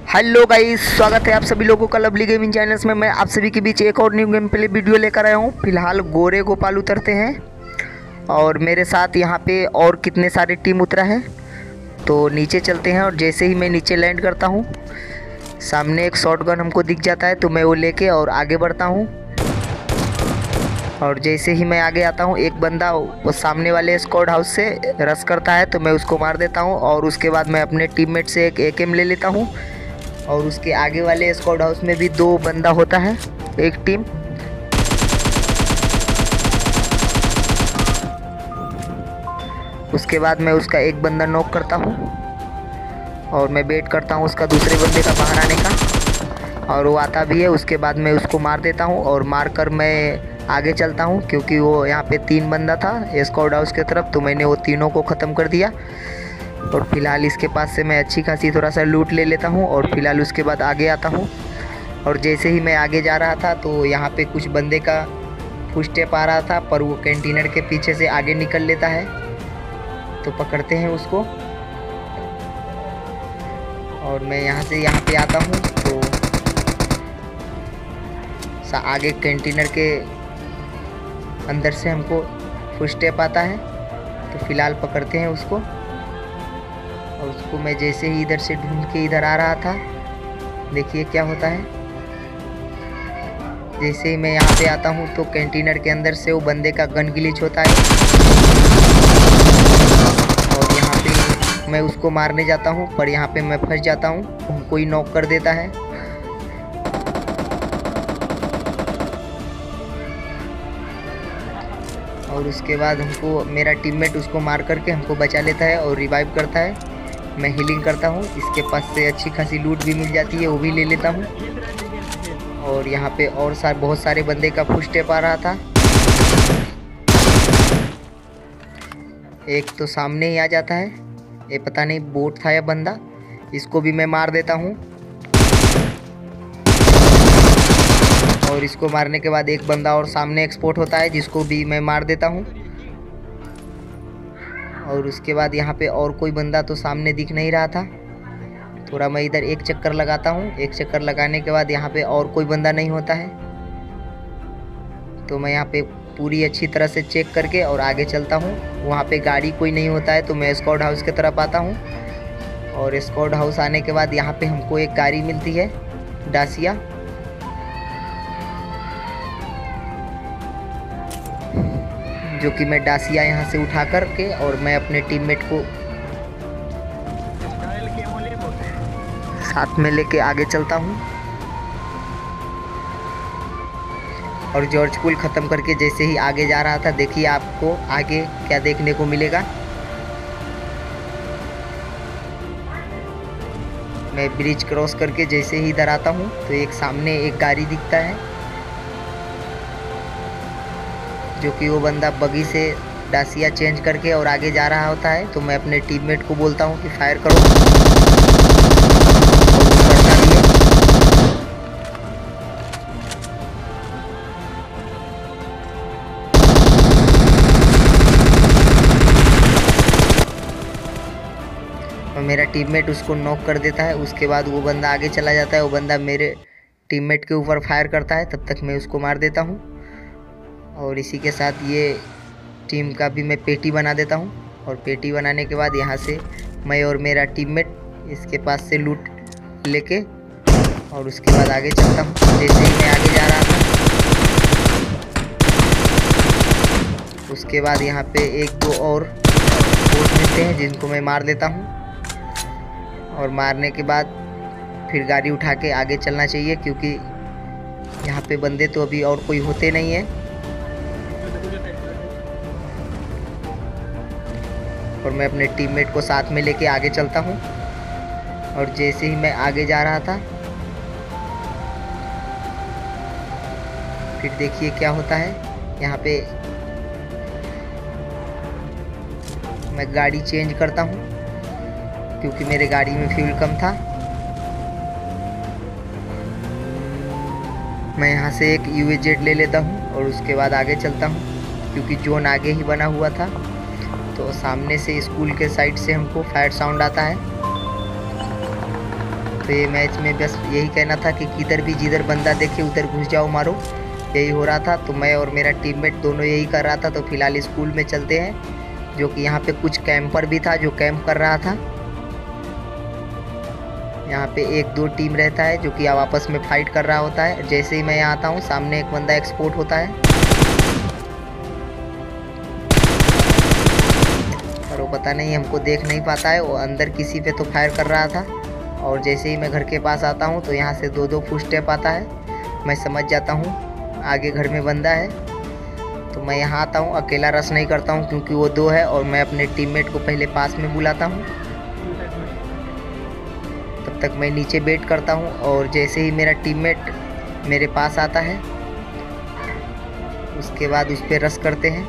Hello guys, स्वागत है आप सभी लोगों का लवली गेमिंग चैनल्स में। मैं आप सभी के बीच एक और न्यू गेम प्ले वीडियो लेकर आया हूँ। फिलहाल गोरे गोपाल उतरते हैं और मेरे साथ यहाँ पे और कितने सारे टीम उतरा है। तो नीचे चलते हैं और जैसे ही मैं नीचे लैंड करता हूँ सामने एक शॉटगन हमको दिख जाता है, तो मैं वो लेके और आगे बढ़ता हूँ। और जैसे ही मैं आगे आता हूँ एक बंदा वो सामने वाले स्क्वाड हाउस से रश करता है, तो मैं उसको मार देता हूँ। और उसके बाद मैं अपने टीममेट से एक एकेएम ले लेता हूँ। और उसके आगे वाले स्क्वाड हाउस में भी 2 बंदा होता है, एक टीम। उसके बाद मैं उसका एक बंदा नॉक करता हूँ और मैं वेट करता हूँ उसका दूसरे बंदे का बाहर आने का, और वो आता भी है। उसके बाद मैं उसको मार देता हूँ और मार कर मैं आगे चलता हूँ, क्योंकि वो यहाँ पे 3 बंदा था स्क्वाड हाउस की तरफ, तो मैंने वो तीनों को ख़त्म कर दिया। और फिलहाल इसके पास से मैं अच्छी खासी थोड़ा सा लूट ले लेता हूँ और फिलहाल उसके बाद आगे आता हूँ। और जैसे ही मैं आगे जा रहा था तो यहाँ पे कुछ बंदे का फुटस्टेप आ रहा था, पर वो कैंटीनर के पीछे से आगे निकल लेता है, तो पकड़ते हैं उसको। और मैं यहाँ से यहाँ पे आता हूँ तो आगे कैंटीनर के अंदर से हमको फुटस्टेप आता है, तो फिलहाल पकड़ते हैं उसको। और उसको मैं जैसे ही इधर से ढूंढ के इधर आ रहा था, देखिए क्या होता है। जैसे ही मैं यहाँ पे आता हूँ तो कैंटीनर के अंदर से वो बंदे का गन ग्लिच होता है और यहाँ पे मैं उसको मारने जाता हूँ, पर यहाँ पे मैं फंस जाता हूँ, कोई नॉक कर देता है। और उसके बाद हमको मेरा टीममेट उसको मार करके हमको बचा लेता है और रिवाइव करता है। मैं हीलिंग करता हूँ, इसके पास से अच्छी खासी लूट भी मिल जाती है, वो भी ले लेता हूँ। और यहाँ पे और बहुत सारे बंदे का फुटस्टेप आ रहा था। एक तो सामने ही आ जाता है, ये पता नहीं बोट था या बंदा, इसको भी मैं मार देता हूँ। और इसको मारने के बाद एक बंदा और सामने एक्सपोर्ट होता है, जिसको भी मैं मार देता हूँ। और उसके बाद यहाँ पे और कोई बंदा तो सामने दिख नहीं रहा था, थोड़ा मैं इधर एक चक्कर लगाता हूँ। एक चक्कर लगाने के बाद यहाँ पे और कोई बंदा नहीं होता है, तो मैं यहाँ पे पूरी अच्छी तरह से चेक करके और आगे चलता हूँ। वहाँ पे गाड़ी कोई नहीं होता है, तो मैं स्क्वाड हाउस की तरफ आता हूँ। और स्क्वाड हाउस आने के बाद यहाँ पे हमको एक गाड़ी मिलती है, डासिया। जो कि मैं डासिया यहाँ से उठा कर के और मैं अपने टीममेट को साथ में लेके आगे चलता हूँ। और जॉर्ज पुल ख़त्म करके जैसे ही आगे जा रहा था, देखिए आपको आगे क्या देखने को मिलेगा। मैं ब्रिज क्रॉस करके जैसे ही इधर आता हूँ तो एक सामने एक गाड़ी दिखता है, जो कि वो बंदा बगी से डासिया चेंज करके और आगे जा रहा होता है। तो मैं अपने टीममेट को बोलता हूँ कि फायर करो, और वो करता भी है। और मेरा टीममेट उसको नॉक कर देता है। उसके बाद वो बंदा आगे चला जाता है, वो बंदा मेरे टीममेट के ऊपर फायर करता है, तब तक मैं उसको मार देता हूँ। और इसी के साथ ये टीम का भी मैं पेटी बना देता हूँ। और पेटी बनाने के बाद यहाँ से मैं और मेरा टीममेट इसके पास से लूट लेके और उसके बाद आगे चलता हूँ। जैसे ही मैं आगे जा रहा था, उसके बाद यहाँ पे 1-2 और बोट मिलते हैं, जिनको मैं मार देता हूँ। और मारने के बाद फिर गाड़ी उठा के आगे चलना चाहिए, क्योंकि यहाँ पे बंदे तो अभी और कोई होते नहीं हैं। और मैं अपने टीममेट को साथ में लेके आगे चलता हूँ। और जैसे ही मैं आगे जा रहा था, फिर देखिए क्या होता है। यहाँ पे मैं गाड़ी चेंज करता हूँ, क्योंकि मेरे गाड़ी में फ्यूल कम था। मैं यहाँ से एक UAZ ले लेता हूँ और उसके बाद आगे चलता हूँ, क्योंकि जोन आगे ही बना हुआ था। तो सामने से स्कूल के साइड से हमको फायर साउंड आता है, तो ये मैच में बस यही कहना था कि किधर भी जिधर बंदा देखे उधर घुस जाओ, मारो, यही हो रहा था। तो मैं और मेरा टीममेट दोनों यही कर रहा था। तो फिलहाल स्कूल में चलते हैं, जो कि यहाँ पे कुछ कैंपर भी था जो कैंप कर रहा था। यहाँ पे 1-2 टीम रहता है जो कि अब आपस में फाइट कर रहा होता है। जैसे ही मैं यहाँ आता हूँ सामने एक बंदा एक्सपोर्ट होता है, और वो पता नहीं हमको देख नहीं पाता है, वो अंदर किसी पे तो फायर कर रहा था। और जैसे ही मैं घर के पास आता हूँ तो यहाँ से 2-2 फुटस्टेप आता है। मैं समझ जाता हूँ आगे घर में बंदा है, तो मैं यहाँ आता हूँ। अकेला रश नहीं करता हूँ क्योंकि वो 2 है, और मैं अपने टीममेट को पहले पास में बुलाता हूँ। तब तक मैं नीचे वेट करता हूँ, और जैसे ही मेरा टीममेट मेरे पास आता है उसके बाद उस पर रश करते हैं।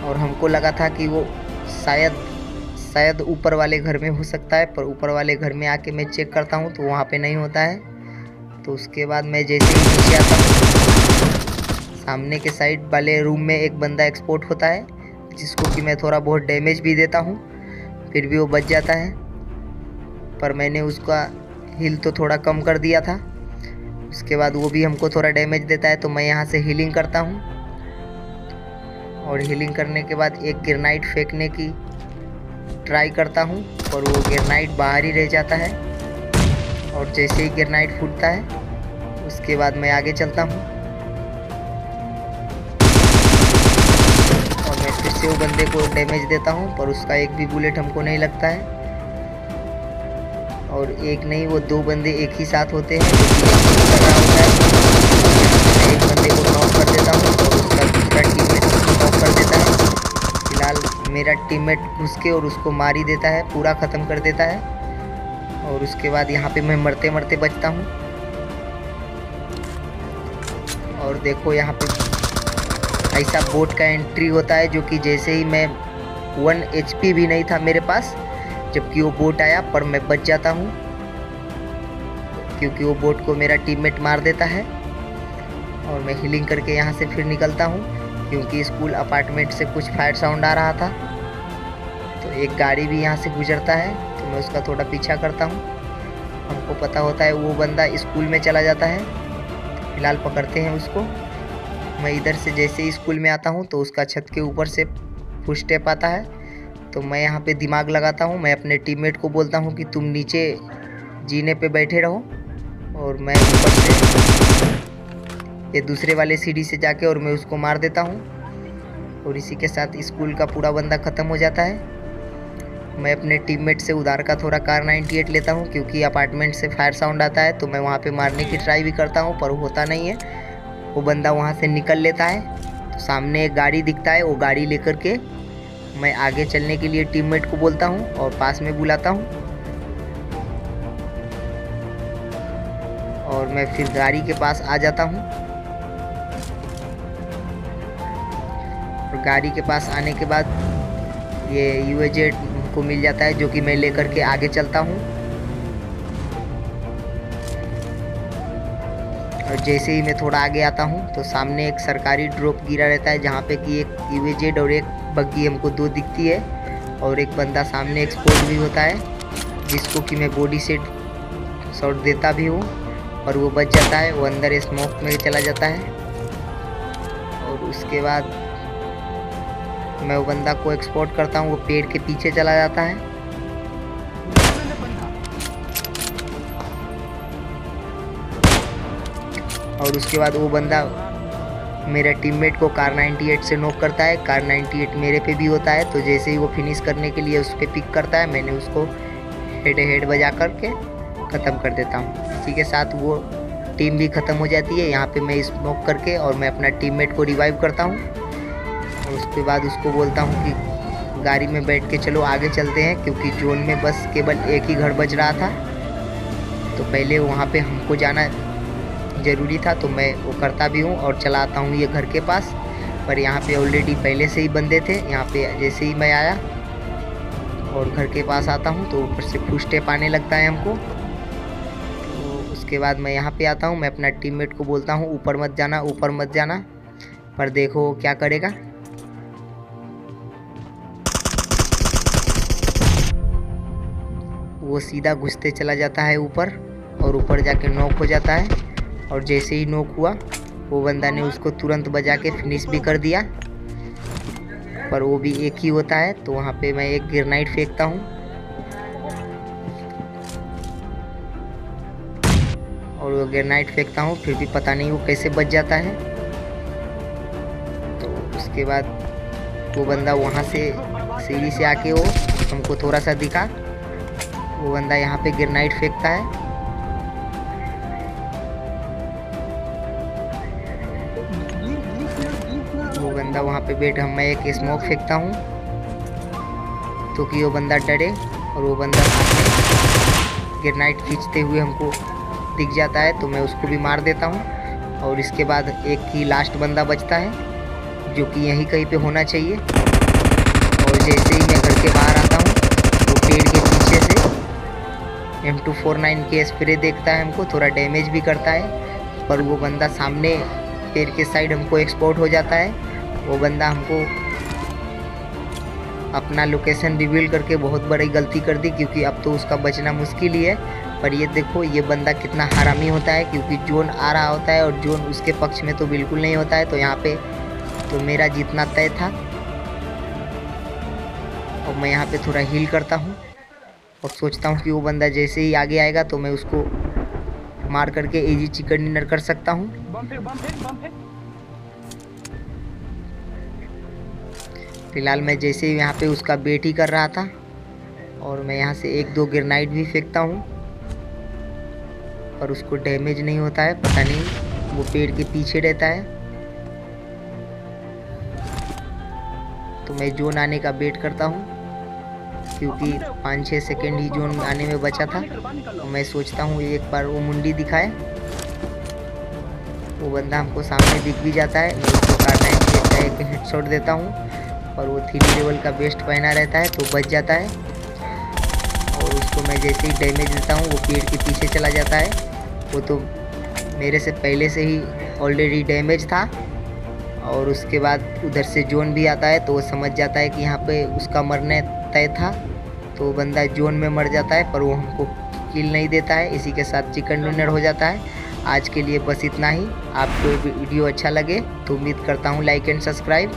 और हमको लगा था कि वो शायद ऊपर वाले घर में हो सकता है, पर ऊपर वाले घर में आके मैं चेक करता हूँ तो वहाँ पे नहीं होता है। तो उसके बाद मैं जैसे ही नीचे आता हूँ, सामने के साइड वाले रूम में एक बंदा एक्सपोर्ट होता है, जिसको कि मैं थोड़ा बहुत डैमेज भी देता हूँ, फिर भी वो बच जाता है। पर मैंने उसका हील तो थोड़ा कम कर दिया था। उसके बाद वो भी हमको थोड़ा डैमेज देता है, तो मैं यहाँ से हीलिंग करता हूँ। और हीलिंग करने के बाद एक ग्रेनाइड फेंकने की ट्राई करता हूँ, और वो ग्रेनाइड बाहर ही रह जाता है। और जैसे ही ग्रेनाइड फूटता है उसके बाद मैं आगे चलता हूँ, और मैं फिर से वो बंदे को डैमेज देता हूँ, पर उसका एक भी बुलेट हमको नहीं लगता है। और एक नहीं, वो 2 बंदे एक ही साथ होते हैं जो कि कर रहा होता है। एक बंदे को नॉक कर देता हूँ और उसका दूसरा टीममेट नॉक कर देता है। फिलहाल मेरा टीममेट घुस के और उसको मार ही देता है, पूरा ख़त्म कर देता है। और उसके बाद यहाँ पे मैं मरते मरते बचता हूँ। और देखो यहाँ पे ऐसा बोट का एंट्री होता है, जो कि जैसे ही मैं 1 HP भी नहीं था मेरे पास जबकि वो बोट आया, पर मैं बच जाता हूँ क्योंकि वो बोट को मेरा टीममेट मार देता है। और मैं हीलिंग करके यहाँ से फिर निकलता हूँ, क्योंकि स्कूल अपार्टमेंट से कुछ फायर साउंड आ रहा था। तो एक गाड़ी भी यहाँ से गुजरता है, तो मैं उसका थोड़ा पीछा करता हूँ। हमको पता होता है वो बंदा स्कूल में चला जाता है। फिलहाल पकड़ते हैं उसको। मैं इधर से जैसे ही स्कूल में आता हूँ तो उसका छत के ऊपर से फुटस्टेप आता है। तो मैं यहाँ पे दिमाग लगाता हूँ, मैं अपने टीममेट को बोलता हूँ कि तुम नीचे जीने पे बैठे रहो, और मैं ऊपर से ये दूसरे वाले सीढ़ी से जाके और मैं उसको मार देता हूँ। और इसी के साथ स्कूल का पूरा बंदा ख़त्म हो जाता है। मैं अपने टीममेट से उधार का थोड़ा कार 98 लेता हूँ, क्योंकि अपार्टमेंट से फायर साउंड आता है। तो मैं वहाँ पे मारने की ट्राई भी करता हूँ, पर होता नहीं है। वो बंदा वहाँ से निकल लेता है। तो सामने एक गाड़ी दिखता है, वो गाड़ी लेकर के मैं आगे चलने के लिए टीममेट को बोलता हूँ और पास में बुलाता हूँ। और मैं फिर गाड़ी के पास आ जाता हूँ। और गाड़ी के पास आने के बाद ये UAZ को मिल जाता है, जो कि मैं लेकर के आगे चलता हूँ। और जैसे ही मैं थोड़ा आगे आता हूँ तो सामने एक सरकारी ड्रॉप गिरा रहता है, जहाँ पे कि एक UAZ और एक बग्गी हमको 2 दिखती है। और एक बंदा सामने एक्सपोर्ट भी होता है, जिसको कि मैं बॉडी से शॉट देता भी हूँ, और वो बच जाता है। वो अंदर स्मोक में चला जाता है। और उसके बाद मैं वो बंदा को एक्सपोर्ट करता हूँ, वो पेड़ के पीछे चला जाता है। और उसके बाद वो बंदा मेरे टीममेट को कार 98 से नॉक करता है। कार 98 मेरे पे भी होता है। तो जैसे ही वो फिनिश करने के लिए उस पर पिक करता है, मैंने उसको हेड बजा करके ख़त्म कर देता हूँ। इसी के साथ वो टीम भी ख़त्म हो जाती है। यहाँ पे मैं स्मोक करके और मैं अपना टीममेट को रिवाइव करता हूँ। और उसके बाद उसको बोलता हूँ कि गाड़ी में बैठ के चलो आगे चलते हैं, क्योंकि जोन में बस केवल एक ही घर बच रहा था। तो पहले वहाँ पे हमको जाना ज़रूरी था, तो मैं वो करता भी हूँ और चला आता हूँ ये घर के पास। पर यहाँ पे ऑलरेडी पहले से ही बंदे थे। यहाँ पे जैसे ही मैं आया और घर के पास आता हूँ तो ऊपर से फुटस्टेप आने लगता है हमको। तो उसके बाद मैं यहाँ पे आता हूँ, मैं अपना टीममेट को बोलता हूँ ऊपर मत जाना, ऊपर मत जाना। पर देखो क्या करेगा। वो सीधा घुसते चला जाता है ऊपर और ऊपर जाके नॉक हो जाता है। और जैसे ही नॉक हुआ वो बंदा ने उसको तुरंत बजा के फिनिश भी कर दिया, पर वो भी एक ही होता है। तो वहाँ पे मैं एक ग्रेनाइड फेंकता हूँ और वो ग्रेनाइड फेंकता हूँ, फिर भी पता नहीं वो कैसे बच जाता है। तो उसके बाद वो बंदा वहाँ से सीढ़ी से आके वो हमको थोड़ा सा दिखा, वो बंदा यहाँ पे ग्रेनाइड फेंकता है। वो बंदा वहाँ पे बैठ, मैं एक स्मोक फेंकता हूँ तो कि वो बंदा डरे, और वो बंदा ग्रेनाइड खींचते हुए हमको दिख जाता है, तो मैं उसको भी मार देता हूँ। और इसके बाद एक ही लास्ट बंदा बचता है जो कि यहीं कहीं पे होना चाहिए। और जैसे ही मैं घर के बाहर आता हूँ वो पेड़ के पीछे से M249 के स्प्रे देखता है, हमको थोड़ा डैमेज भी करता है, पर वो बंदा सामने पेड़ के साइड हमको एक्सपोर्ट हो जाता है। वो बंदा हमको अपना लोकेशन रिवील करके बहुत बड़ी गलती कर दी, क्योंकि अब तो उसका बचना मुश्किल ही है। पर ये देखो ये बंदा कितना हरामी होता है, क्योंकि जोन आ रहा होता है और जोन उसके पक्ष में तो बिल्कुल नहीं होता है। तो यहाँ पे तो मेरा जीतना तय था। और मैं यहाँ पे थोड़ा हील करता हूँ और सोचता हूँ कि वो बंदा जैसे ही आगे आएगा तो मैं उसको मार करके इजी चिकन डिनर कर सकता हूँ। फिलहाल मैं जैसे ही यहाँ पे उसका वेट ही कर रहा था और मैं यहाँ से एक दो ग्रेनाइड भी फेंकता हूँ, पर उसको डैमेज नहीं होता है, पता नहीं वो पेड़ के पीछे रहता है। तो मैं जोन आने का वेट करता हूँ, क्योंकि 5-6 सेकेंड ही जोन आने में बचा था। तो मैं सोचता हूँ एक बार वो मुंडी दिखाए। वो बंदा हमको सामने दिख भी जाता है, मैं उसको कार एक हेडशॉट देता हूँ, और वो 3 लेवल का बेस्ट पहना रहता है तो बच जाता है। और उसको मैं जैसे ही डैमेज देता हूँ वो पेड़ के पीछे चला जाता है। वो तो मेरे से पहले से ही ऑलरेडी डैमेज था, और उसके बाद उधर से जोन भी आता है तो वो समझ जाता है कि यहाँ पे उसका मरने तय था। तो बंदा जोन में मर जाता है, पर वो हमको किल नहीं देता है। इसी के साथ चिकन डिनर हो जाता है। आज के लिए बस इतना ही। आपको वीडियो अच्छा लगे तो उम्मीद करता हूँ लाइक एंड सब्सक्राइब।